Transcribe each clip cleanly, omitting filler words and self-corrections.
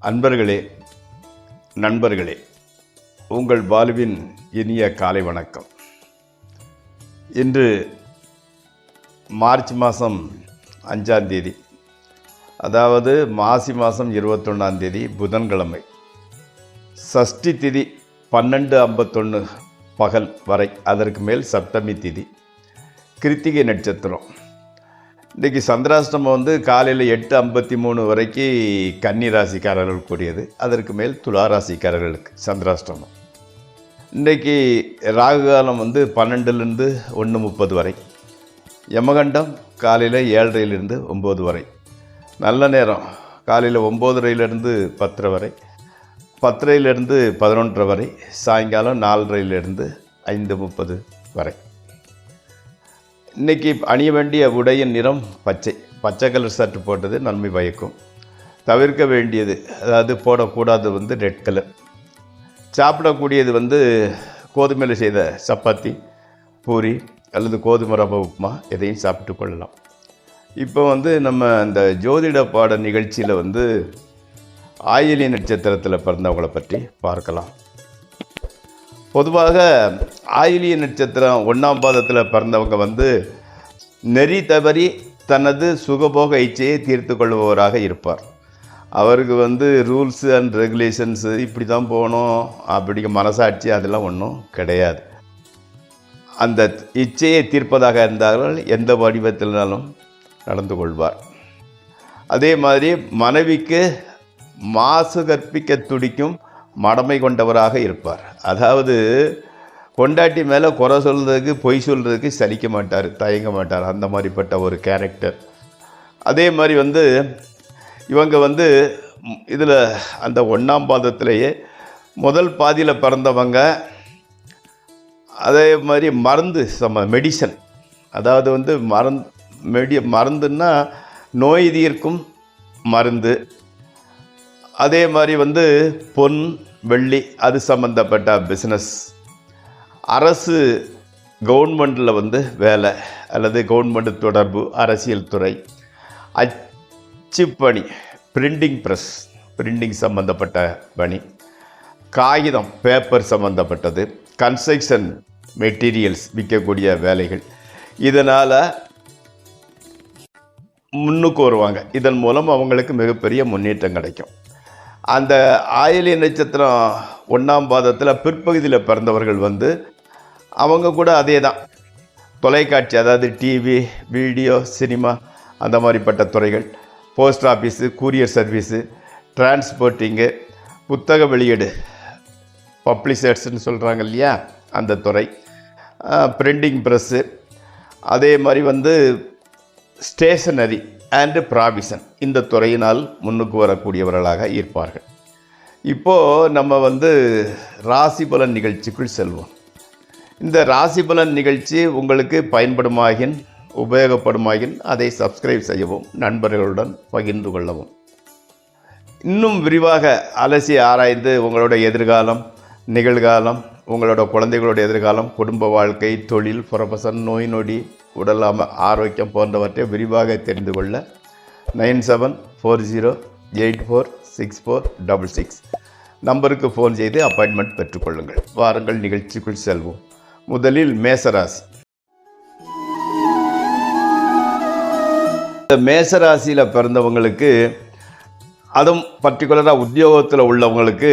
அன்பர்களே, நண்பர்களே, உங்கள் பாலுவின் இனிய காலை வணக்கம். இன்று மார்ச் மாதம் 5ஆம் தேதி, அதாவது மாசி மாதம் 21ஆம் தேதி புதன்கிழமை. சஷ்டி திதி 12:51 பகல் வரை, அதற்கு மேல் சப்தமி திதி, கிருத்திகை நட்சத்திரம். இன்றைக்கி சந்திராஷ்டமம் காலையில் 8:53 வரைக்கும் கன்னி ராசிக்காரர்களுக்கு கூடியது. அதற்கு மேல் துலா ராசிக்காரர்களுக்கு சந்திராஷ்டமம். இன்றைக்கி ராகு காலம் 12லேருந்து 1:30 வரை. யமகண்டம் காலையில் 7:30லேருந்து 9 வரை. நல்ல நேரம் காலையில் 9:30லேருந்து 10 வரை, 10:30லேருந்து 11 வரை, சாயங்காலம் 4:30லேருந்து 5:30 வரை. இன்றைக்கி அணிய வேண்டிய உடையின் நிறம் பச்சை. பச்சை கலர் ஷர்ட் போட்டது நன்மை பயக்கும். தவிர்க்க வேண்டியது, அதாவது போடக்கூடாது ரெட் கலர். சாப்பிடக்கூடியது கோதுமையில் செய்த சப்பாத்தி, பூரி அல்லது கோதுமை ரவை உப்புமா எதையும் சாப்பிட்டு கொள்ளலாம். இப்போ நம்ம இந்த ஜோதிட பாட நிகழ்ச்சியில் ஆயிலி நட்சத்திரத்தில் பிறந்தவங்களை பற்றி பார்க்கலாம். பொதுவாக ஆயிலிய நட்சத்திரம் 1ஆம் பாதத்தில் பிறந்தவங்க நெறி தவறி தனது சுகபோக இச்சையை தீர்த்து கொள்பவராக இருப்பார். அவருக்கு ரூல்ஸு அண்ட் ரெகுலேஷன்ஸு இப்படி தான் போகணும், அப்படி மனசாட்சி அதெல்லாம் ஒன்றும் கிடையாது. அந்த இச்சையை தீர்ப்பதாக இருந்தால் எந்த வடிவத்தினாலும் நடந்து கொள்வார். அதே மாதிரி மனைவிக்கு மாசு கற்பிக்க துடிக்கும் மடமை கொண்டவராக இருப்பார். அதாவது கொண்டாட்டி மேலே குறை சொல்கிறதுக்கு, பொய் சொல்கிறதுக்கு சலிக்க மாட்டார், தயங்க மாட்டார். அந்த மாதிரிப்பட்ட ஒரு கேரக்டர். அதே மாதிரி இவங்க இதில் அந்த 1ஆம் பாதத்திலேயே முதல் பாதியில் பிறந்தவங்க. அதே மாதிரி மருந்து மெடிசன், அதாவது மருந்துன்னா நோய் தீர்க்கும் மருந்து. அதே மாதிரி பொன் வெள்ளி அது சம்மந்தப்பட்ட பிஸ்னஸ், அரசு கவர்மெண்டில் வேலை அல்லது கவர்மெண்ட் தொடர்பு, அரசியல் துறை, அச்சுப்பணி, பிரிண்டிங் ப்ரெஸ், பிரிண்டிங் சம்மந்தப்பட்ட பணி, காகிதம் பேப்பர் சம்மந்தப்பட்டது, கன்ஸ்ட்ரக்ஷன் மெட்டீரியல்ஸ் விற்கக்கூடிய வேலைகள். இதனால் முன்னுக்கு வருவாங்க. இதன் மூலம் அவங்களுக்கு மிகப்பெரிய முன்னேற்றம் கிடைக்கும். அந்த ஆயிலிய நட்சத்திரம் 1ஆம் பாதத்தில் பிற்பகுதியில் பிறந்தவர்கள் அவங்க கூட அதே தான். தொலைக்காட்சி, அதாவது டிவி, வீடியோ, சினிமா, அந்த மாதிரிப்பட்ட துறைகள், போஸ்ட் ஆஃபீஸு, கூரியர் சர்வீஸு, டிரான்ஸ்போர்ட்டிங்கு, புத்தக வெளியீடு, பப்ளிஷர்ஸ்ன்னு சொல்கிறாங்க இல்லையா, அந்த துறை, பிரிண்டிங் ப்ரெஸ்ஸு, அதே மாதிரி ஸ்டேஷனரி அண்டு ப்ராவிஷன், இந்த துறையினால் முன்னுக்கு வரக்கூடியவர்களாக இருப்பார்கள். இப்போது நம்ம ராசி பலன் நிகழ்ச்சிக்குள் செல்வோம். இந்த ராசி பலன் நிகழ்ச்சி உங்களுக்கு பயன்படுமாகின், உபயோகப்படுமாகின் அதை சப்ஸ்கிரைப் செய்யவும், நண்பர்களுடன் பகிர்ந்து கொள்ளவும். இன்னும் விரிவாக அலசி ஆராய்ந்து உங்களோட எதிர்காலம், நிகழ்காலம், உங்களோட குழந்தைகளோட எதிர்காலம், குடும்ப வாழ்க்கை, தொழில், ப்ரொஃபஷன், நோய் நொடி, உடல் ஆரோக்கியம் போன்றவற்றை விரிவாக தெரிந்து கொள்ள 9740846466 நம்பருக்கு ஃபோன் செய்து அப்பாயின்மெண்ட் பெற்றுக்கொள்ளுங்கள். வாருங்கள், நிகழ்ச்சிக்குள் செல்வோம். முதலில் மேசராசி. இந்த மேசராசியில் பிறந்தவங்களுக்கு, அதுவும் பர்டிகுலராக உத்தியோகத்தில் உள்ளவங்களுக்கு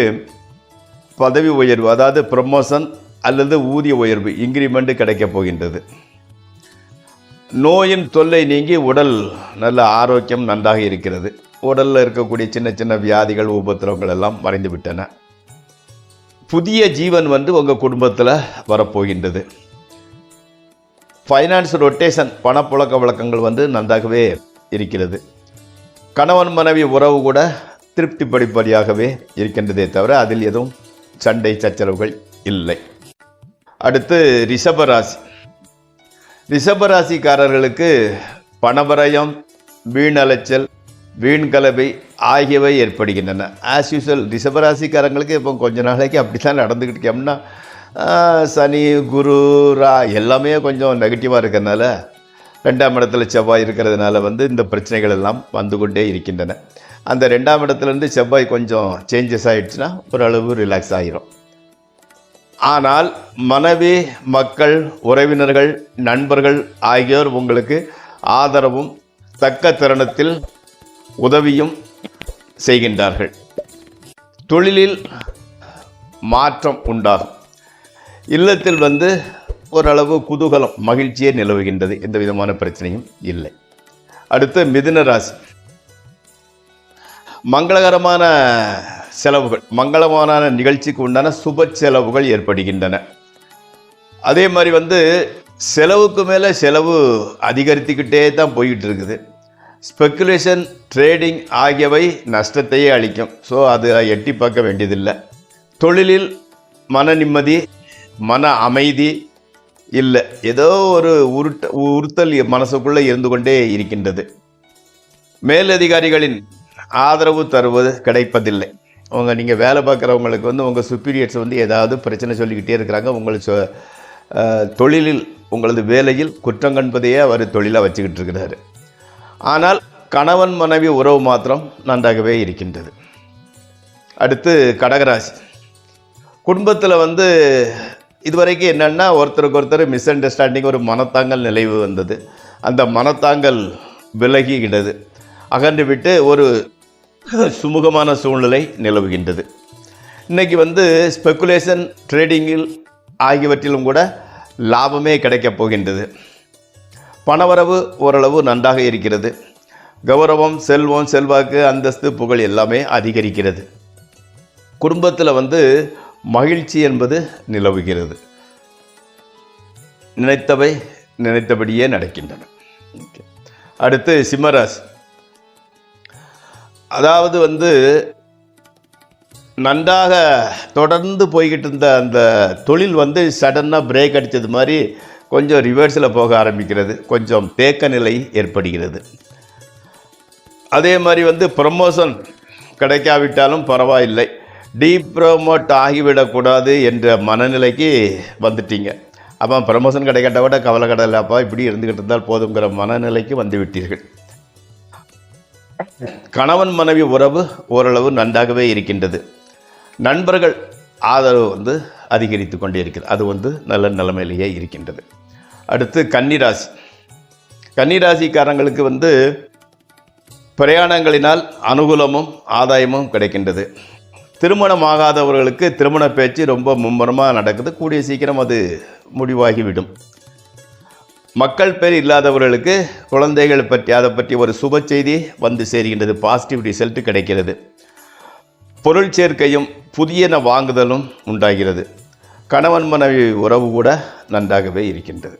பதவி உயர்வு, அதாவது ப்ரமோஷன் அல்லது ஊதிய உயர்வு, இன்க்ரிமெண்ட் கிடைக்கப் போகின்றது. நோயின் தொல்லை நீங்கி உடல் நல்ல ஆரோக்கியம் நன்றாக இருக்கிறது. உடலில் இருக்கக்கூடிய சின்ன சின்ன வியாதிகள், உபத்திரவங்கள் எல்லாம் மறைந்து விட்டன. புதிய ஜீவன் உங்கள் குடும்பத்தில் வரப்போகின்றது. ஃபைனான்ஸ் ரொட்டேஷன், பணப்புழக்க வழக்கங்கள் நன்றாகவே இருக்கிறது. கணவன் மனைவி உறவு கூட திருப்திப்படிப்படியாகவே இருக்கின்றதே தவிர அதில் எதுவும் சண்டை சச்சரவுகள் இல்லை. அடுத்து ரிஷபராசி. ரிஷபராசிக்காரர்களுக்கு பணவரயம், வீண் அலைச்சல், வீண் கலவை ஆகியவை ஏற்படுகின்றன. ஆஸ் யூஸ்வல் ரிஷபராசிக்காரங்களுக்கு இப்போ கொஞ்ச நாளைக்கு அப்படி தான் நடந்துக்கிட்டு இருக்கோம்னா, சனி, குரு, எல்லாமே கொஞ்சம் நெகட்டிவாக இருக்கிறதுனால 2ஆம் இடத்துல செவ்வாய் இருக்கிறதுனால இந்த பிரச்சனைகள் எல்லாம் வந்து கொண்டே இருக்கின்றன. அந்த 2ஆம் இடத்துலேருந்து செவ்வாய் கொஞ்சம் சேஞ்சஸ் ஆகிடுச்சுன்னா ஓரளவு ரிலாக்ஸ் ஆகிரும். ஆனால் மனைவி, மக்கள், உறவினர்கள், நண்பர்கள் ஆகியோர் உங்களுக்கு ஆதரவும் தக்க தருணத்தில் உதவியும் செய்கின்றார்கள். தொழிலில் மாற்றம் உண்டாகும். இல்லத்தில் ஓரளவு குதூகலம், மகிழ்ச்சியே நிலவுகின்றது. எந்த விதமான பிரச்சனையும் இல்லை. அடுத்து மிதுன ராசி. மங்களகரமான செலவுகள், மங்களமான நிகழ்ச்சிக்கு உண்டான சுப செலவுகள் ஏற்படுகின்றன. அதே மாதிரி செலவுக்கு மேலே செலவு அதிகரித்துக்கிட்டே தான் போய்கிட்டு இருக்குது. ஸ்பெக்குலேஷன், ட்ரேடிங் ஆகியவை நஷ்டத்தையே அளிக்கும். ஸோ அது எட்டி பார்க்க வேண்டியதில்லை. தொழிலில் மன நிம்மதி, மன அமைதி இல்லை. ஏதோ ஒரு உறுத்தல் மனசுக்குள்ளே இருந்து கொண்டே இருக்கின்றது. மேலதிகாரிகளின் ஆதரவு தருவது கிடைப்பதில்லை. நீங்கள் வேலை பார்க்குறவங்களுக்கு உங்கள் சுப்பீரியர்ஸ் ஏதாவது பிரச்சனை சொல்லிக்கிட்டே இருக்கிறாங்க. உங்களுக்கு தொழிலில், உங்களது வேலையில் குற்றம் கண்பதையே அவர் தொழிலாக வச்சுக்கிட்டு இருக்கிறாரு. ஆனால் கணவன் மனைவி உறவு மாத்திரம் நன்றாகவே இருக்கின்றது. அடுத்து கடகராசி. குடும்பத்தில் இதுவரைக்கும் என்னென்னா ஒருத்தருக்கு ஒருத்தர் மிஸ் அண்டர்ஸ்டாண்டிங், ஒரு மனத்தாங்கல் நிலைவு வந்தது. அந்த மனத்தாங்கல் விலகிவிட்டது, அகன்று விட்டு ஒரு சுமூகமான சூழ்நிலை நிலவுகின்றது. இன்றைக்கி ஸ்பெக்குலேஷன், ட்ரேடிங்கில் ஆகியவற்றிலும் கூட லாபமே கிடைக்கப் போகின்றது. பணவரவு ஓரளவு நன்றாக இருக்கிறது. கௌரவம், செல்வம், செல்வாக்கு, அந்தஸ்து, புகழ் எல்லாமே அதிகரிக்கிறது. குடும்பத்தில் மகிழ்ச்சி என்பது நிலவுகிறது. நினைத்தவை நினைத்தபடியே நடக்கின்றன. அடுத்து சிம்மராசி. அதாவது நன்றாக தொடர்ந்து போய்கிட்டு இருந்த அந்த தொழில் சடனாக பிரேக் அடித்தது மாதிரி கொஞ்சம் ரிவர்ஸில் போக ஆரம்பிக்கிறது. கொஞ்சம் தேக்க நிலை ஏற்படுகிறது. அதே மாதிரி ப்ரமோஷன் கிடைக்காவிட்டாலும் பரவாயில்லை, டீப்ரமோட் ஆகிவிடக்கூடாது என்ற மனநிலைக்கு வந்துட்டீங்க. அப்போ ப்ரமோஷன் கிடைக்காட்ட கூட கவலை கடலைப்பா, இப்படி இருந்துக்கிட்டு இருந்தால் போதுங்கிற மனநிலைக்கு வந்துவிட்டீர்கள். கணவன் மனைவி உறவு ஓரளவு நன்றாகவே இருக்கின்றது. நண்பர்கள் ஆதரவு அதிகரித்து கொண்டே இருக்கிறது. அது நல்ல நிலைமையிலேயே இருக்கின்றது. அடுத்து கன்னிராசி. கன்னிராசிக்காரங்களுக்கு பிரயாணங்களினால் அனுகூலமும் ஆதாயமும் கிடைக்கின்றது. திருமணமாகாதவர்களுக்கு திருமண பேச்சு ரொம்ப மும்முரமாக நடக்குது. கூடிய சீக்கிரம் அது முடிவாகிவிடும். மக்கள் பேர் இல்லாதவர்களுக்கு குழந்தைகள் பற்றி, அதை பற்றி ஒரு சுப செய்தி சேர்கின்றது. பாசிட்டிவ் ரிசல்ட் கிடைக்கிறது. பொருள் சேர்க்கையும் புதியன வாங்குதலும் உண்டாகிறது. கணவன் மனைவி உறவு கூட நன்றாகவே இருக்கின்றது.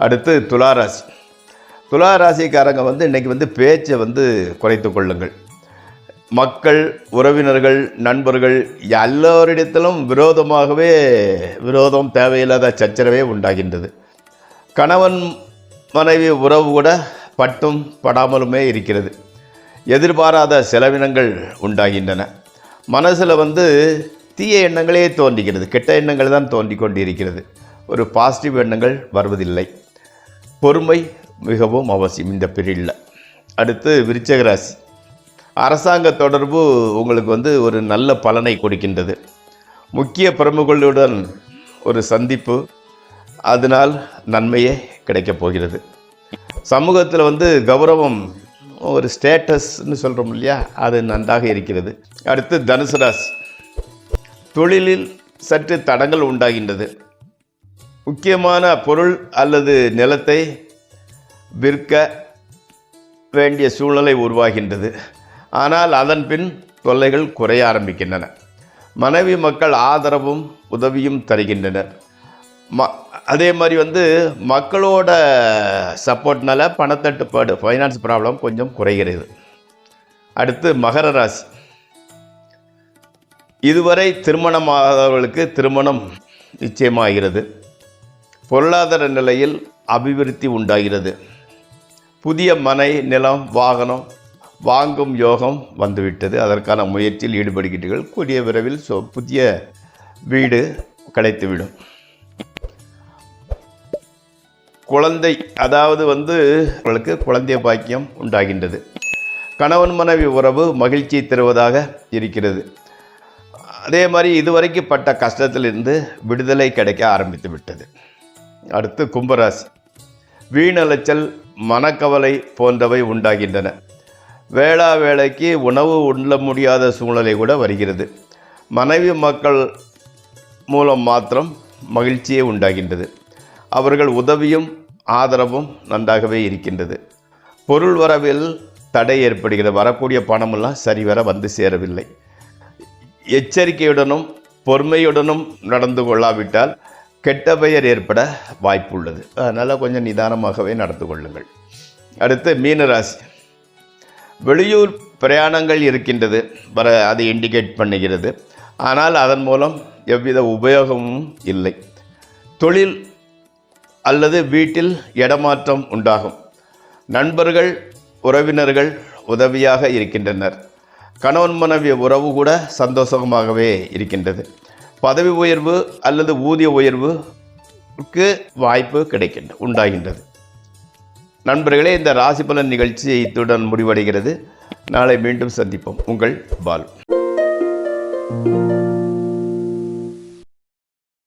அடுத்து துளாராசி. துளாராசிக்காரங்க இன்றைக்கி பேச்சை குறைத்து கொள்ளுங்கள். மக்கள், உறவினர்கள், நண்பர்கள் எல்லோரிடத்திலும் விரோதம், தேவையில்லாத சச்சரவே உண்டாகின்றது. கணவன் மனைவி உறவு கூட பட்டும் படாமலுமே இருக்கிறது. எதிர்பாராத செலவினங்கள் உண்டாகின்றன. மனசில் தீய எண்ணங்களே தோன்றுகிறது. கெட்ட எண்ணங்கள் தான் தோன்றிக் கொண்டிருக்கிறது. ஒரு பாசிட்டிவ் எண்ணங்கள் வருவதில்லை. பொறுமை மிகவும் அவசியம் இந்த பீரியடில். அடுத்து விருச்சிக ராசி. அரசாங்க தொடர்பு உங்களுக்கு ஒரு நல்ல பலனை கொடுக்கின்றது. முக்கிய பிரமுகர்களுடன் ஒரு சந்திப்பு, அதனால் நன்மையே கிடைக்கப் போகிறது. சமூகத்தில் கௌரவம், ஒரு ஸ்டேட்டஸ்ன்னு சொல்கிறோம் இல்லையா, அது நன்றாக இருக்கிறது. அடுத்து தனுசு ராசி. தொழிலில் சற்று தடங்கள் உண்டாகின்றது. முக்கியமான பொருள் அல்லது நிலத்தை விற்க வேண்டிய சூழ்நிலை உருவாகின்றது. ஆனால் அதன் பின் தொல்லைகள் குறைய ஆரம்பிக்கின்றன. மனைவி மக்கள் ஆதரவும் உதவியும் தருகின்றனர். அதே மாதிரி மக்களோட சப்போர்ட்னால பணத்தட்டுப்பாடு, ஃபைனான்ஸ் ப்ராப்ளம் கொஞ்சம் குறைகிறது. அடுத்து மகர ராசி. இதுவரை திருமணமாதவர்களுக்கு திருமணம் நிச்சயமாகிறது. பொருளாதார நிலையில் அபிவிருத்தி உண்டாகிறது. புதிய மனை, நிலம், வாகனம் வாங்கும் யோகம் வந்துவிட்டது. அதற்கான முயற்சியில் ஈடுபடுகிறீர்கள். கூடிய விரைவில் புதிய வீடு கிடைத்துவிடும். குழந்தை, அதாவது உங்களுக்கு குழந்தை பாக்கியம் உண்டாகின்றது. கணவன் மனைவி உறவு மகிழ்ச்சி தருவதாக இருக்கிறது. அதே மாதிரி இதுவரைக்கும் பட்ட கஷ்டத்திலிருந்து விடுதலை கிடைக்க ஆரம்பித்து விட்டது. அடுத்து கும்பராசி. வீணலைச்சல், மனக்கவலை போன்றவை உண்டாகின்றன. வேளா வேளைக்கு உணவு உண்ண முடியாத சூழ்நிலை கூட வருகிறது. மனைவி மக்கள் மூலம் மாத்திரம் மகிழ்ச்சியே உண்டாகின்றது. அவர்கள் உதவியும் ஆதரவும் நன்றாகவே இருக்கின்றது. பொருள் வரவில் தடை ஏற்படுகிறது. வரக்கூடிய பணமெல்லாம் சரிவர வந்து சேரவில்லை. எச்சரிக்கையுடனும் பொறுமையுடனும் நடந்து கொள்ளாவிட்டால் கெட்ட பெயர் ஏற்பட வாய்ப்புள்ளது. அதனால் கொஞ்சம் நிதானமாகவே நடந்து கொள்ளுங்கள். அடுத்து மீனராசி. வெளியூர் பிரயாணங்கள் இருக்கின்றது, அது இண்டிகேட் பண்ணுகிறது. ஆனால் அதன் மூலம் எவ்வித உபயோகமும் இல்லை. தொழில் அல்லது வீட்டில் இடமாற்றம் உண்டாகும். நண்பர்கள் உறவினர்கள் உதவியாக இருக்கின்றனர். கணவன் மனைவி உறவு கூட சந்தோஷமாகவே இருக்கின்றது. பதவி உயர்வு அல்லது ஊதிய உயர்வுக்கு வாய்ப்பு உண்டாகின்றது. நண்பர்களே, இந்த ராசி பலன் நிகழ்ச்சி இத்துடன் முடிவடைகிறது. நாளை மீண்டும் சந்திப்போம். உங்கள் பாலு.